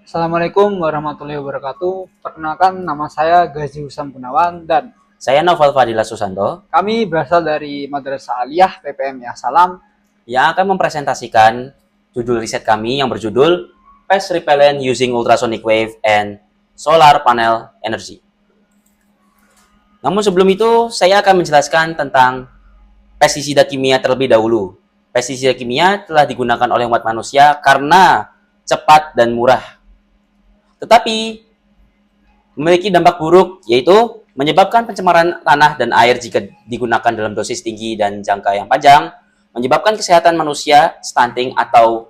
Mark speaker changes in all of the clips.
Speaker 1: Assalamualaikum warahmatullahi wabarakatuh. Perkenalkan, nama saya Gazi Husam Gunawan dan
Speaker 2: Saya Noval Fadila Susanto
Speaker 1: kami berasal dari Madrasah Aliyah PPM Ya Salam.
Speaker 2: yang akan mempresentasikan judul riset kami yang berjudul Pest Repellent Using Ultrasonic Wave and Solar Panel Energy. Namun sebelum itu, saya akan menjelaskan tentang pestisida kimia terlebih dahulu. Pestisida kimia telah digunakan oleh umat manusia karena cepat dan murah. Tetapi memiliki dampak buruk, yaitu menyebabkan pencemaran tanah dan air jika digunakan dalam dosis tinggi dan jangka yang panjang, menyebabkan kesehatan manusia, stunting atau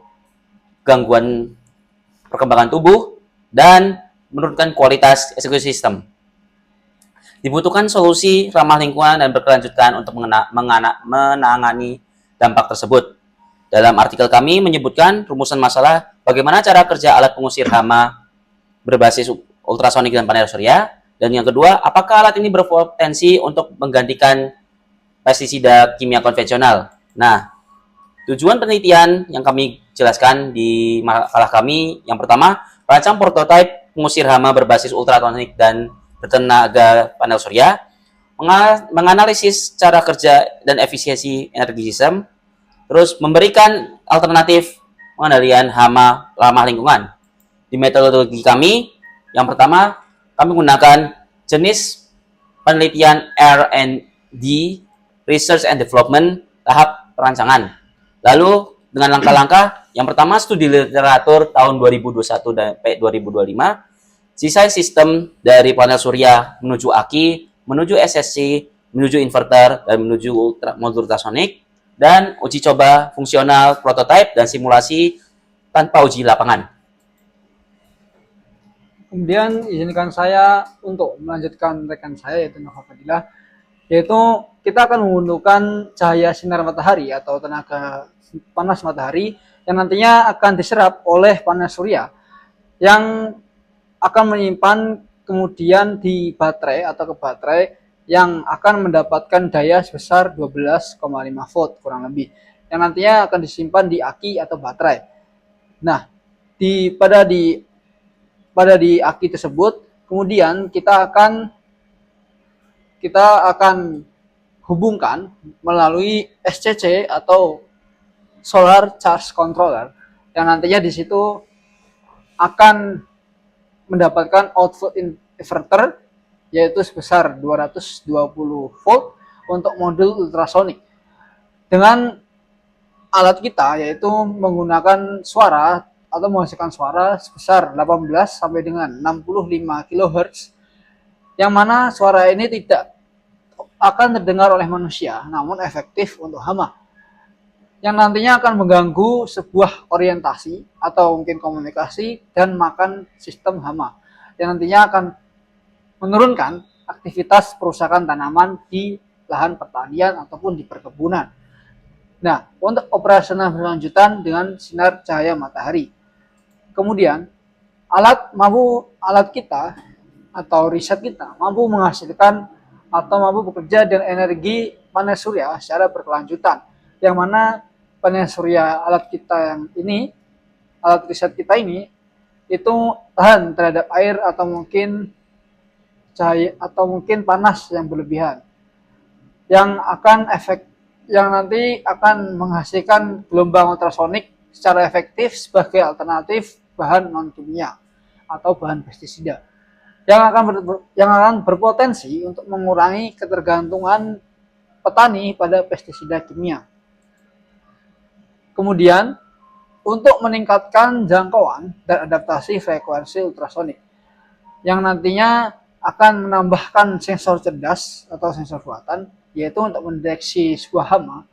Speaker 2: gangguan perkembangan tubuh, dan menurunkan kualitas ekosistem. Dibutuhkan solusi ramah lingkungan dan berkelanjutan untuk menangani dampak tersebut. Dalam artikel kami menyebutkan rumusan masalah bagaimana cara kerja alat pengusir hama berbasis ultrasonik dan panel surya, dan yang kedua, apakah alat ini berpotensi untuk menggantikan pestisida kimia konvensional. Nah, tujuan penelitian yang kami jelaskan di makalah kami, yang pertama, rancang prototipe pengusir hama berbasis ultrasonik dan bertenaga panel surya, menganalisis cara kerja dan efisiensi energi sistem, terus memberikan alternatif pengendalian hama ramah lingkungan. Di metodologi kami, yang pertama, kami menggunakan jenis penelitian R&D, Research and Development, tahap perancangan. Lalu, dengan langkah-langkah, yang pertama, studi literatur tahun 2021 sampai 2025, desain sistem dari panel surya menuju aki, menuju SSC, menuju inverter, dan menuju modul ultrasonik, dan uji coba fungsional, prototipe, dan simulasi tanpa uji lapangan.
Speaker 1: Kemudian izinkan saya untuk melanjutkan rekan saya yaitu Noval Fadilah, yaitu kita akan membutuhkan cahaya sinar matahari atau tenaga panas matahari yang nantinya akan diserap oleh panel surya yang akan menyimpan kemudian di baterai atau ke baterai yang akan mendapatkan daya sebesar 12,5 volt kurang lebih, yang nantinya akan disimpan di aki atau baterai. Nah, pada di aki tersebut kemudian kita akan hubungkan melalui SCC atau Solar Charge Controller, yang nantinya di situ akan mendapatkan output inverter yaitu sebesar 220 volt untuk modul ultrasonik. Dengan alat kita yaitu menggunakan suara atau menghasilkan suara sebesar 18 sampai dengan 65 kHz, yang mana suara ini tidak akan terdengar oleh manusia namun efektif untuk hama, yang nantinya akan mengganggu sebuah orientasi atau mungkin komunikasi dan makan sistem hama, yang nantinya akan menurunkan aktivitas perusakan tanaman di lahan pertanian ataupun di perkebunan. Nah, untuk operasional berlanjutan dengan sinar cahaya matahari. Kemudian, alat kita atau riset kita mampu menghasilkan atau mampu bekerja dengan energi panel surya secara berkelanjutan, yang mana panel surya alat riset kita ini itu tahan terhadap air atau mungkin cahaya atau mungkin panas yang berlebihan, yang nanti akan menghasilkan gelombang ultrasonik secara efektif sebagai alternatif bahan non kimia atau bahan pestisida yang akan berpotensi untuk mengurangi ketergantungan petani pada pestisida kimia. Kemudian, untuk meningkatkan jangkauan dan adaptasi frekuensi ultrasonik, yang nantinya akan menambahkan sensor cerdas atau sensor buatan, yaitu untuk mendeteksi sebuah hama.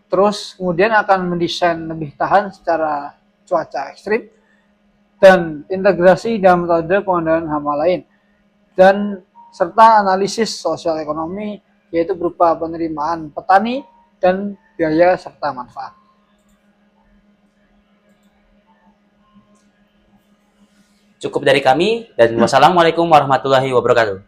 Speaker 1: Terus kemudian akan mendesain lebih tahan secara cuaca ekstrim, dan integrasi dalam metode pengendalian hama lain, dan serta analisis sosial ekonomi, yaitu berupa penerimaan petani dan biaya serta manfaat.
Speaker 2: Cukup dari kami, dan wassalamualaikum warahmatullahi wabarakatuh.